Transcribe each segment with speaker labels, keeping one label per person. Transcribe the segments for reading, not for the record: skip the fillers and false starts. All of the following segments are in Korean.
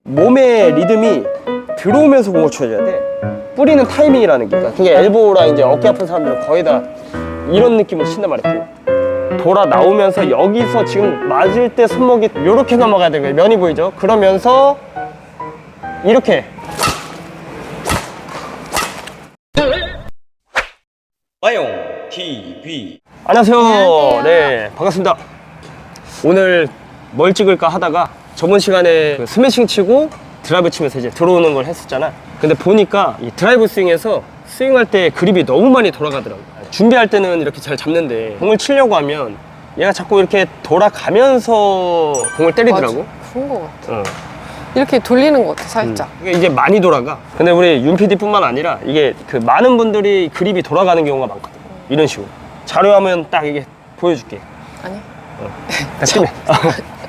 Speaker 1: 몸의 리듬이 들어오면서 공을 쳐줘야 돼. 뿌리는 타이밍이라는 게. 그게 엘보랑 이제 어깨 아픈 사람들은 거의 다 이런 느낌으로 친단 말이야. 돌아 나오면서 여기서 지금 맞을 때 손목이 이렇게 넘어가야 되는 거예요. 면이 보이죠? 그러면서 이렇게.
Speaker 2: 아용 TV.
Speaker 1: 안녕하세요. 네, 반갑습니다. 오늘 뭘 찍을까 하다가 저번 시간에 그 스매싱 치고 드라이브 치면서 이제 들어오는 걸 했었잖아. 근데 보니까 이 드라이브 스윙에서 스윙할 때 그립이 너무 많이 돌아가더라고. 준비할 때는 이렇게 잘 잡는데 공을 치려고 하면 얘가 자꾸 이렇게 돌아가면서 공을 때리더라고.
Speaker 3: 맞아. 그런 거 같아.
Speaker 1: 어.
Speaker 3: 이렇게 돌리는 것 같아, 살짝.
Speaker 1: 이게 이제 많이 돌아가. 근데 우리 윤 PD뿐만 아니라 이게 그 많은 분들이 그립이 돌아가는 경우가 많거든. 이런 식으로. 자료화면 딱 이게 보여줄게.
Speaker 3: 아니?
Speaker 1: 딱 치면.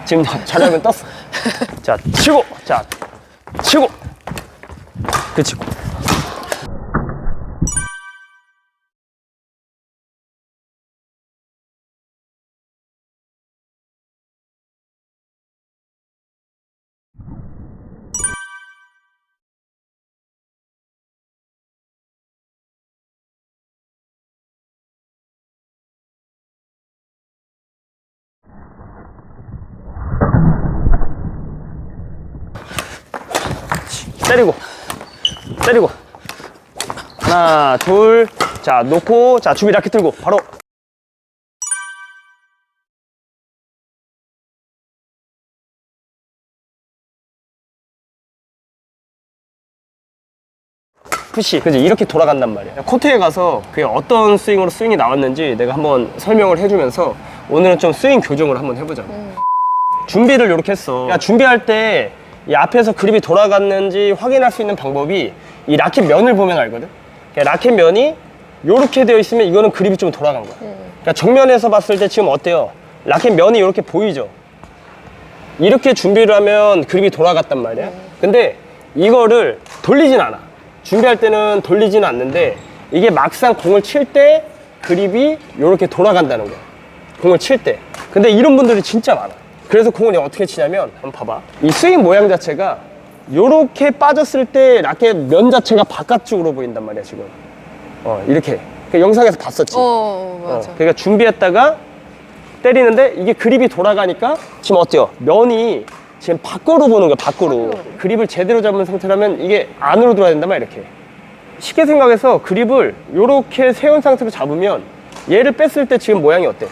Speaker 1: 지금 자료화면 떴어. 자, 치고, 자, 치고. 그치고. 때리고 때리고 하나 둘 자 놓고 자 준비 라켓 들고 바로 푸시. 그지 이렇게 돌아간단 말이야. 코트에 가서 그게 어떤 스윙으로 스윙이 나왔는지 내가 한번 설명을 해주면서 오늘은 좀 스윙 교정을 한번 해보자. 준비를 이렇게 했어. 야, 준비할 때 이 앞에서 그립이 돌아갔는지 확인할 수 있는 방법이 이 라켓 면을 보면 알거든. 그러니까 라켓 면이 이렇게 되어 있으면 이거는 그립이 좀 돌아간 거야. 그러니까 정면에서 봤을 때 지금 어때요? 라켓 면이 이렇게 보이죠? 이렇게 준비를 하면 그립이 돌아갔단 말이야. 근데 이거를 돌리진 않아. 준비할 때는 돌리지는 않는데 이게 막상 공을 칠 때 그립이 이렇게 돌아간다는 거야. 공을 칠 때. 근데 이런 분들이 진짜 많아. 그래서 공을 어떻게 치냐면 한번 봐봐. 이 스윙 모양 자체가 이렇게 빠졌을 때 라켓 면 자체가 바깥쪽으로 보인단 말이야 지금. 이렇게. 그 영상에서 봤었지.
Speaker 3: 맞아.
Speaker 1: 그러니까 준비했다가 때리는데 이게 그립이 돌아가니까 지금 어때요? 면이 지금 밖으로 보는 거야, 밖으로. 그립을 제대로 잡은 상태라면 이게 안으로 들어야 된단 말이야, 이렇게. 쉽게 생각해서 그립을 이렇게 세운 상태로 잡으면 얘를 뺐을 때 지금 모양이 어때?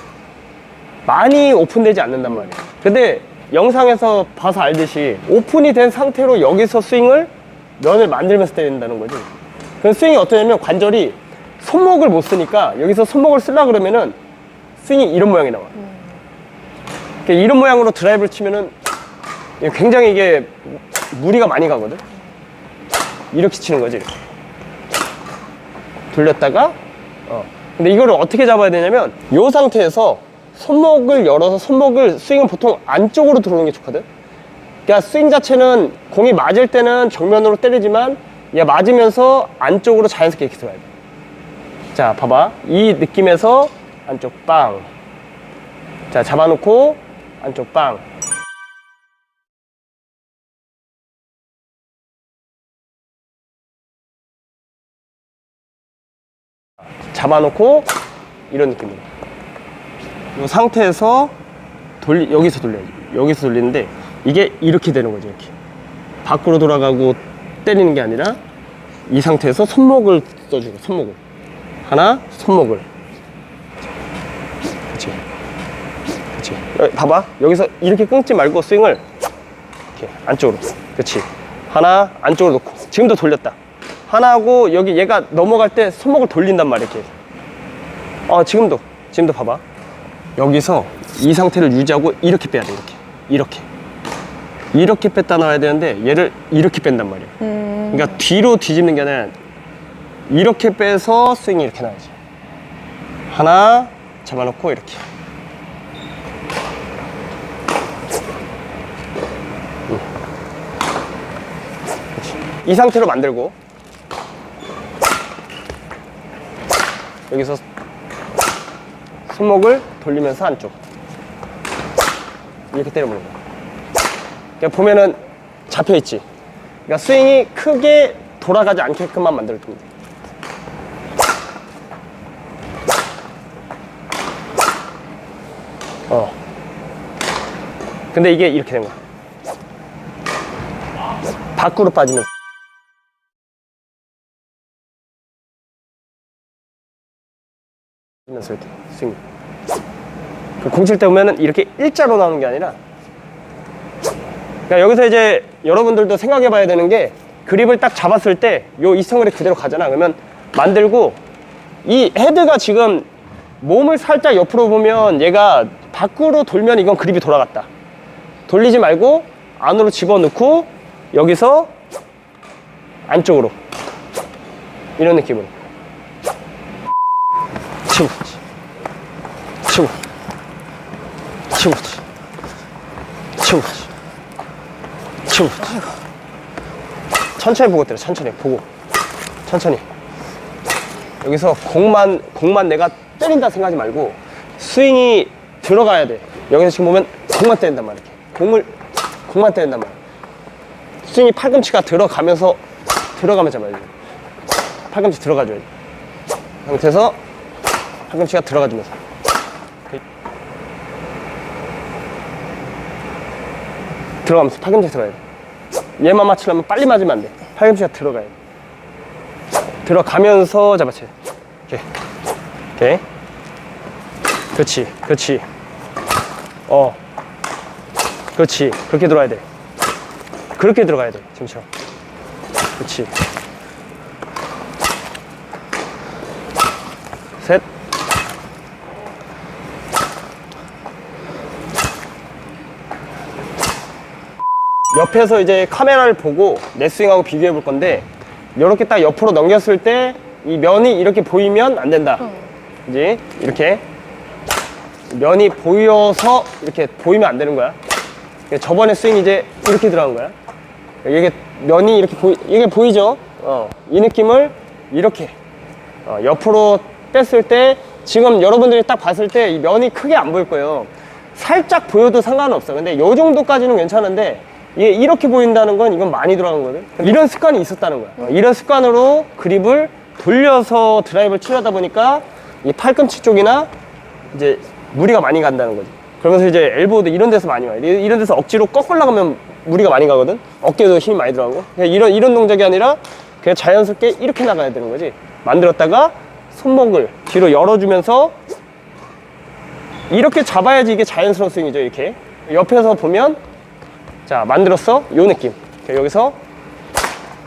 Speaker 1: 많이 오픈되지 않는단 말이야. 근데 영상에서 봐서 알듯이 오픈이 된 상태로 여기서 스윙을 면을 만들면서 때린다는 거지. 그 스윙이 어떠냐면 관절이 손목을 못 쓰니까 여기서 손목을 쓰려고 그러면은 스윙이 이런 모양이 나와. 그러니까 이런 모양으로 드라이브를 치면은 굉장히 이게 무리가 많이 가거든. 이렇게 치는 거지. 이렇게. 돌렸다가 근데 이거를 어떻게 잡아야 되냐면 이 상태에서 손목을 열어서 손목을 스윙은 보통 안쪽으로 들어오는 게 좋거든. 그러니까 스윙 자체는 공이 맞을 때는 정면으로 때리지만 얘 맞으면서 안쪽으로 자연스럽게 이렇게 들어가야 돼. 자 봐봐. 이 느낌에서 안쪽 빵. 자 잡아놓고 안쪽 빵. 잡아놓고 이런 느낌으로 이 상태에서 여기서 돌려야지. 여기서 돌리는데 이게 이렇게 되는 거죠. 이렇게 밖으로 돌아가고 때리는 게 아니라 이 상태에서 손목을 써주고 손목을 하나 손목을 그렇지 그렇지. 봐봐. 여기서 이렇게 끊지 말고 스윙을 이렇게 안쪽으로 그렇지. 하나 안쪽으로 놓고 지금도 돌렸다. 하나 하고 여기 얘가 넘어갈 때 손목을 돌린단 말이야. 이렇게 지금도 봐봐. 여기서 이 상태를 유지하고 이렇게 빼야 돼. 이렇게 뺐다 놔야 되는데 얘를 이렇게 뺀단 말이야. 그러니까 뒤로 뒤집는 게 아니라 이렇게 빼서 스윙이 이렇게 나야지. 하나 잡아놓고 이렇게. 이 상태로 만들고 여기서 손목을 돌리면서 안쪽 이렇게 때려보는 거야. 그러니까 보면은 잡혀 있지. 그러니까 스윙이 크게 돌아가지 않게끔만 만들어줍니다. 근데 이게 이렇게 된 거야. 밖으로 빠지면서. 이렇게 스윙. 공 칠 때 보면은 이렇게 일자로 나오는 게 아니라, 그러니까 여기서 이제 여러분들도 생각해 봐야 되는 게, 그립을 딱 잡았을 때 요 이스턴 그립 그대로 가잖아. 그러면 만들고 이 헤드가 지금 몸을 살짝 옆으로 보면 얘가 밖으로 돌면 이건 그립이 돌아갔다. 돌리지 말고 안으로 집어넣고 여기서 안쪽으로 이런 느낌으로 치고 치고 치고 치고 치고 천천히 보고 때려. 천천히 보고 천천히. 여기서 공만 내가 때린다 생각하지 말고 스윙이 들어가야 돼. 여기서 지금 보면 공만 때린단 말이야. 공만 때린단 말이야. 스윙이 팔꿈치가 들어가면서 잡아야 돼. 팔꿈치 들어가줘야 돼. 그 상태에서 팔꿈치가 들어가주면서 들어가면서 팔꿈치가 들어가야 돼. 얘만 맞추려면 빨리 맞으면 안 돼. 팔꿈치가 들어가야 돼. 들어가면서 잡아쳐야 돼. 오케이. 그렇지. 그렇지. 그렇게 들어가야 돼. 그렇게 들어가야 돼. 지금처럼. 그렇지. 셋. 옆에서 이제 카메라를 보고 내 스윙하고 비교해 볼 건데, 이렇게 딱 옆으로 넘겼을 때 이 면이 이렇게 보이면 안 된다. 이제 이렇게 면이 보여서 이렇게 보이면 안 되는 거야. 저번에 스윙 이제 이렇게 들어간 거야. 이게 면이 이렇게 이게 보이죠? 이 느낌을 이렇게 옆으로 뗐을 때, 지금 여러분들이 딱 봤을 때 이 면이 크게 안 보일 거예요. 살짝 보여도 상관은 없어. 근데 요 정도까지는 괜찮은데, 이게 이렇게 보인다는 건 이건 많이 들어간 거거든. 이런 습관이 있었다는 거야. 이런 습관으로 그립을 돌려서 드라이브를 치려다 보니까 이 팔꿈치 쪽이나 이제 무리가 많이 간다는 거지. 그러면서 이제 엘보도 이런 데서 많이 와요. 이런 데서 억지로 꺾으려고 하면 무리가 많이 가거든. 어깨도 힘이 많이 들어가고. 그냥 이런 동작이 아니라 그냥 자연스럽게 이렇게 나가야 되는 거지. 만들었다가 손목을 뒤로 열어주면서 이렇게 잡아야지 이게 자연스러운 스윙이죠. 이렇게 옆에서 보면, 자, 만들었어. 요 느낌. 여기서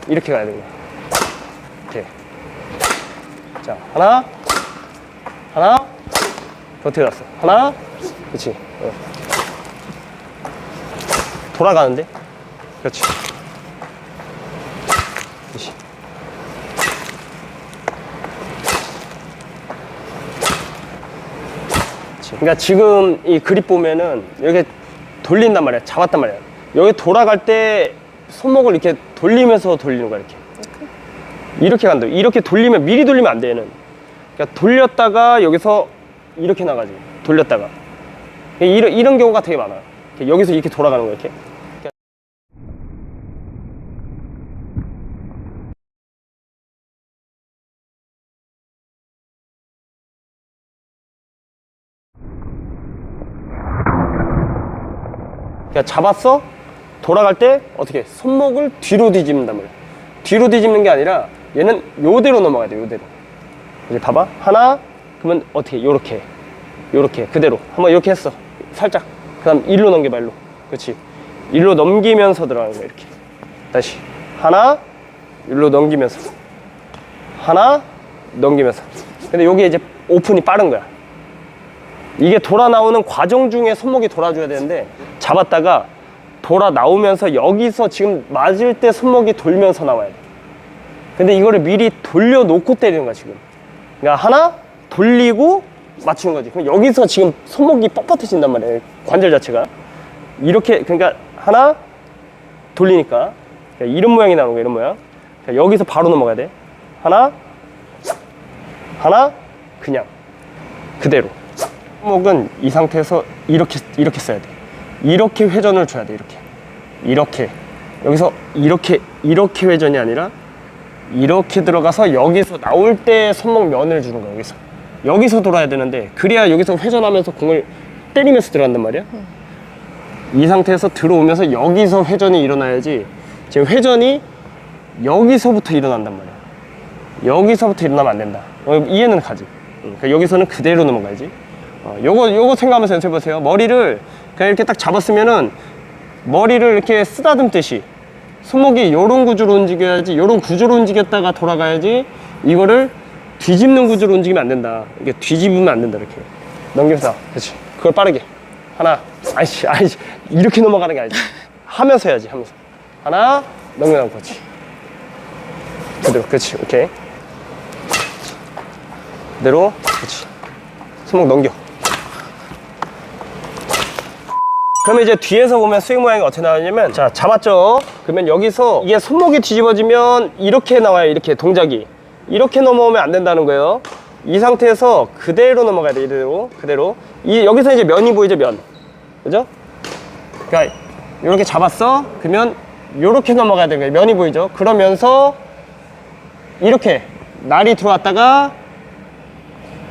Speaker 1: 이렇게 가야 되는 거야. 이렇게. 자, 하나. 어떻게 갔어? 하나. 그렇지. 돌아가는데. 그렇지. 그러니까 지금 이 그립 보면은 여기 돌린단 말이야. 잡았단 말이야. 여기 돌아갈 때 손목을 이렇게 돌리면서 돌리는 거야. 이렇게 간다. 이렇게 돌리면, 미리 돌리면 안 돼, 얘는. 그러니까 돌렸다가 여기서 이렇게 나가지. 돌렸다가. 이런 경우가 되게 많아. 여기서 이렇게 돌아가는 거야. 이렇게. 그러니까 잡았어? 돌아갈 때 어떻게? 손목을 뒤로 뒤집는단 말이야. 뒤로 뒤집는 게 아니라 얘는 요대로 넘어가야 돼. 요대로. 이제 봐봐. 하나. 그러면 어떻게? 요렇게 그대로 한번 이렇게 했어. 살짝. 그 다음 일로 넘겨봐. 일로. 그렇지. 일로 넘기면서 들어가는 거야. 이렇게. 다시 하나. 일로 넘기면서 하나. 넘기면서. 근데 요게 이제 오픈이 빠른 거야. 이게 돌아 나오는 과정 중에 손목이 돌아줘야 되는데, 잡았다가 돌아 나오면서 여기서 지금 맞을 때 손목이 돌면서 나와야 돼. 근데 이거를 미리 돌려놓고 때리는 거야, 지금. 그러니까 하나 돌리고 맞추는 거지. 그럼 여기서 지금 손목이 뻣뻣해진단 말이야, 관절 자체가. 이렇게, 그러니까 하나 돌리니까 이런 모양이 나오는 거야. 이런 모양. 여기서 바로 넘어가야 돼. 하나 그냥 그대로. 손목은 이 상태에서 이렇게 써야 돼. 이렇게 회전을 줘야 돼. 이렇게 여기서 이렇게 회전이 아니라 이렇게 들어가서 여기서 나올 때 손목 면을 주는 거야. 여기서 돌아야 되는데, 그래야 여기서 회전하면서 공을 때리면서 들어간단 말이야. 이 상태에서 들어오면서 여기서 회전이 일어나야지. 지금 회전이 여기서부터 일어난단 말이야. 여기서부터 일어나면 안 된다. 이해는 가지. 그러니까 여기서는 그대로 넘어가야지. 요거 생각하면서 연습해보세요. 머리를 그냥 이렇게 딱 잡았으면은 머리를 이렇게 쓰다듬듯이 손목이 요런 구조로 움직여야지, 요런 구조로 움직였다가 돌아가야지. 이거를 뒤집는 구조로 움직이면 안 된다. 이게 뒤집으면 안 된다. 이렇게 넘겨서. 그렇지. 그걸 빠르게 하나, 아이씨 이렇게 넘어가는 게 아니지. 하면서 해야지. 하면서 하나 넘겨놓고. 그렇지. 그대로. 그렇지. 오케이. 그대로. 그렇지. 손목 넘겨. 그러면 이제 뒤에서 보면 스윙 모양이 어떻게 나오냐면, 자, 잡았죠? 그러면 여기서 이게 손목이 뒤집어지면 이렇게 나와요. 이렇게 동작이. 이렇게 넘어오면 안 된다는 거예요. 이 상태에서 그대로 넘어가야 돼. 그대로. 여기서 이제 면이 보이죠? 면. 그죠? 그러니까 이렇게 잡았어? 그러면 이렇게 넘어가야 되는 거예요. 면이 보이죠? 그러면서 이렇게 날이 들어왔다가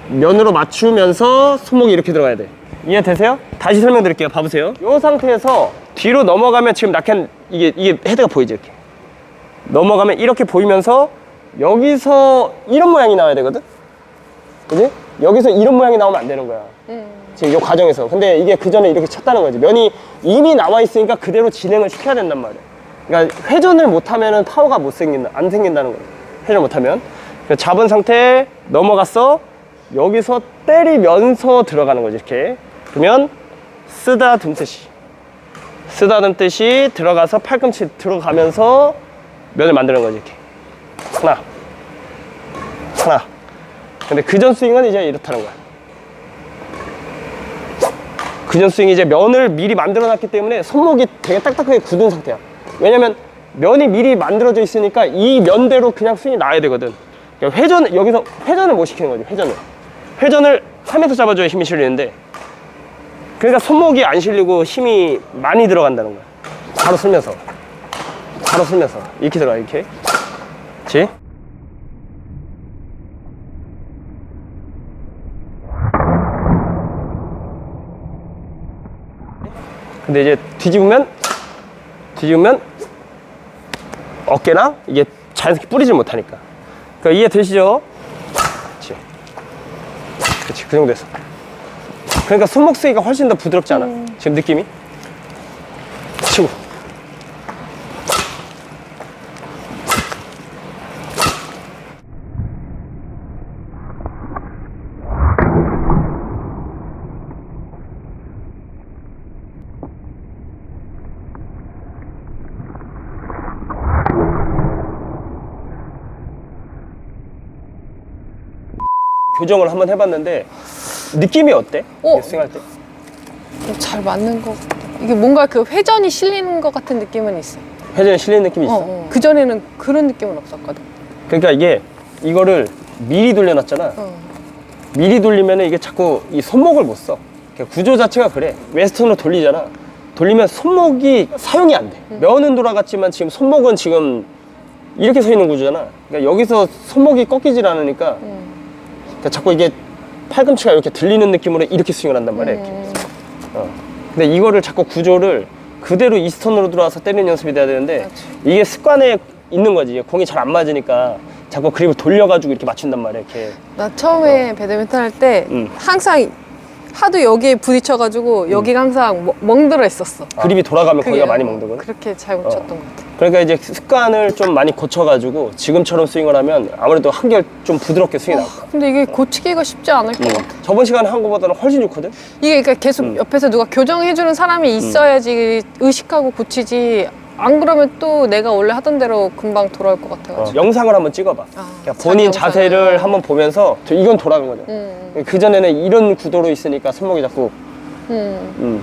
Speaker 1: 면으로 맞추면서 손목이 이렇게 들어가야 돼. 이해되세요? 다시 설명드릴게요. 봐보세요. 이 상태에서 뒤로 넘어가면 지금 낙한 이게 헤드가 보이죠? 이렇게 넘어가면 이렇게 보이면서 여기서 이런 모양이 나와야 되거든? 그지? 여기서 이런 모양이 나오면 안 되는 거야. 지금 이 과정에서. 근데 이게 그 전에 이렇게 쳤다는 거지. 면이 이미 나와 있으니까 그대로 진행을 시켜야 된단 말이야. 그러니까 회전을 못하면은 파워가 안 생긴다는 거야. 회전 못하면. 잡은 상태 넘어갔어. 여기서 때리면서 들어가는 거지. 이렇게. 그러면 쓰다듬듯이 들어가서 팔꿈치 들어가면서 면을 만드는 거지. 이렇게 하나. 근데 그전 스윙은 이제 이렇다는 거야. 그전 스윙이 이제 면을 미리 만들어 놨기 때문에 손목이 되게 딱딱하게 굳은 상태야. 왜냐면 면이 미리 만들어져 있으니까 이 면대로 그냥 스윙이 나야 되거든. 그러니까 여기서 회전을 못 시키는 거지. 회전을 하면서 잡아줘야 힘이 실리는데, 그러니까 손목이 안 실리고 힘이 많이 들어간다는 거야. 바로 쓸면서 이렇게 들어가. 이렇게. 그렇지? 근데 이제 뒤집으면 어깨나 이게 자연스럽게 뿌리질 못하니까. 그러니까 이해되시죠? 그렇지. 그 정도에서. 그러니까 손목 쓰기가 훨씬 더 부드럽지 않아? 지금 느낌이? 치고. 교정을 한번 해봤는데 느낌이 어때? 스윙할 때?
Speaker 3: 잘 맞는 것 같아. 이게 뭔가 그 회전이 실리는 것 같은 느낌은 있어.
Speaker 1: 회전이 실리는 느낌이 있어?
Speaker 3: 그전에는 그런 느낌은 없었거든.
Speaker 1: 그러니까 이거를 미리 돌려놨잖아. 미리 돌리면 이게 자꾸 이 손목을 못 써. 구조 자체가 그래. 웨스턴으로 돌리잖아. 돌리면 손목이 사용이 안 돼. 면은 돌아갔지만 지금 손목은 지금 이렇게 서 있는 구조잖아. 그러니까 여기서 손목이 꺾이질 않으니까 그러니까 자꾸 이게 팔꿈치가 이렇게 들리는 느낌으로 이렇게 스윙을 한단 말이야. 이렇게. 근데 이거를 자꾸 구조를 그대로 이스턴으로 들어와서 때리는 연습이 돼야 되는데,
Speaker 3: 그렇지.
Speaker 1: 이게 습관에 있는 거지. 공이 잘 안 맞으니까 자꾸 그립을 돌려가지고 이렇게 맞춘단 말이야. 이렇게.
Speaker 3: 나 처음에 배드민턴 할 때 항상 하도 여기에 부딪혀가지고 여기가 항상 멍들어 있었어.
Speaker 1: 그립이 돌아가면
Speaker 3: 그게,
Speaker 1: 거기가 많이 멍들거든.
Speaker 3: 그렇게 잘 못 쳤던 것 같아.
Speaker 1: 그러니까 이제 습관을 좀 많이 고쳐가지고 지금처럼 스윙을 하면 아무래도 한결 좀 부드럽게 스윙이 나올 거야.
Speaker 3: 근데 이게 고치기가 쉽지 않을 것 같아.
Speaker 1: 저번 시간에 한 거보다는 훨씬 좋거든.
Speaker 3: 이게 그러니까 계속 옆에서 누가 교정해주는 사람이 있어야지 의식하고 고치지. 안 그러면 또 내가 원래 하던 대로 금방 돌아올 것 같아가지고.
Speaker 1: 영상을 한번 찍어봐. 그러니까 본인
Speaker 3: 자기
Speaker 1: 자세를
Speaker 3: 영상을.
Speaker 1: 한번 보면서 이건 돌아간 거죠. 그전에는 이런 구도로 있으니까 손목이 자꾸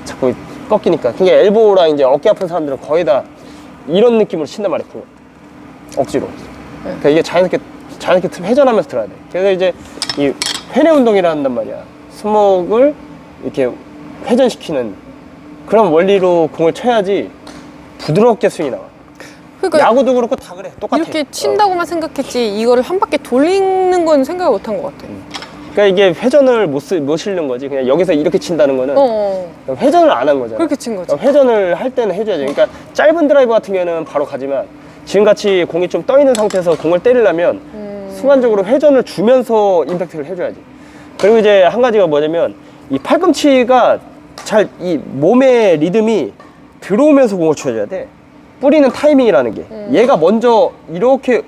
Speaker 1: 자꾸 꺾이니까. 그게 엘보랑 이제 어깨 아픈 사람들은 거의 다 이런 느낌으로 친단 말이야. 억지로. 그러니까 이게 자연스럽게 회전하면서 들어야 돼. 그래서 이제 이 회내 운동이라 한단 말이야. 손목을 이렇게 회전시키는 그런 원리로 공을 쳐야지 부드럽게 스윙이 나와.
Speaker 3: 그러니까
Speaker 1: 야구도 그렇고 다 그래. 똑같아.
Speaker 3: 이렇게 친다고만 생각했지 이거를 한 바퀴 돌리는 건 생각을 못 한 것 같아.
Speaker 1: 그러니까 이게 회전을 못 실는 거지. 그냥 여기서 이렇게 친다는 거는 회전을 안 한 거잖아.
Speaker 3: 그렇게 친 거지.
Speaker 1: 회전을 할 때는 해줘야지. 그러니까 짧은 드라이브 같은 경우는 바로 가지만 지금같이 공이 좀 떠 있는 상태에서 공을 때리려면 순간적으로 회전을 주면서 임팩트를 해줘야지. 그리고 이제 한 가지가 뭐냐면 이 팔꿈치가 잘 이 몸의 리듬이 들어오면서 공을 쳐줘야 돼. 뿌리는 타이밍이라는 게 얘가 먼저 이렇게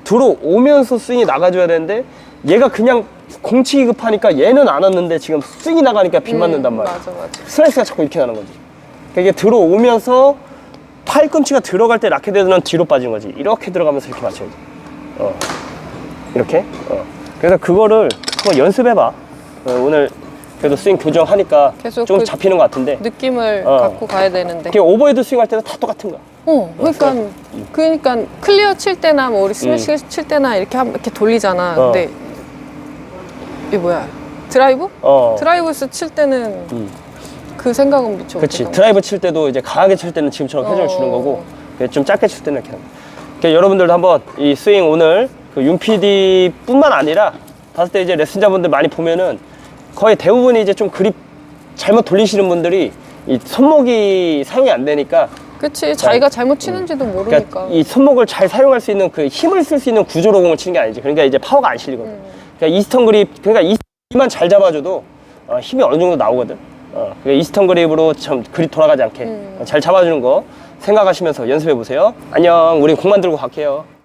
Speaker 1: 들어오면서 스윙이 나가줘야 되는데 얘가 그냥 공치기 급하니까 얘는 안 왔는데 지금 스윙이 나가니까 빗 맞는단 말이야.
Speaker 3: 맞아.
Speaker 1: 슬라이스가 자꾸 이렇게 나는 거지. 그러니까 이게 들어오면서 팔꿈치가 들어갈 때 라켓에서는 뒤로 빠지는 거지. 이렇게 들어가면서 이렇게 맞춰야지. 이렇게. 그래서 그거를 한번 연습해봐. 오늘 그래도 스윙 교정하니까
Speaker 3: 계속
Speaker 1: 좀
Speaker 3: 그
Speaker 1: 잡히는 것 같은데.
Speaker 3: 느낌을 갖고 가야 되는데.
Speaker 1: 그냥 오버헤드 스윙 할 때도 다 똑같은 거야.
Speaker 3: 그러니까 클리어 칠 때나 뭐 우리 스매시 칠 때나 이렇게 돌리잖아. 근데 이게 뭐야? 드라이브? 드라이브에서 칠 때는 그 생각은 미쳐.
Speaker 1: 그렇지. 드라이브 칠 때도 이제 강하게 칠 때는 지금처럼 회전을 주는 거고, 좀 짧게 칠 때는 이렇게 하는 거야. 그러니까 여러분들도 한번 이 스윙 오늘 그 윤 PD뿐만 아니라 봤을 때 이제 레슨자분들 많이 보면은 거의 대부분이 이제 좀 그립 잘못 돌리시는 분들이 이 손목이 사용이 안 되니까.
Speaker 3: 그치. 자기가 잘못 치는지도 모르니까.
Speaker 1: 그러니까 이 손목을 잘 사용할 수 있는 그 힘을 쓸 수 있는 구조로 공을 치는 게 아니지. 그러니까 이제 파워가 안 실리거든. 그러니까 이스턴 그립, 그러니까 이만 잘 잡아줘도 힘이 어느 정도 나오거든. 그러니까 이스턴 그립으로 참 그립 돌아가지 않게 잘 잡아주는 거 생각하시면서 연습해 보세요. 안녕. 우리 공 만들고 갈게요.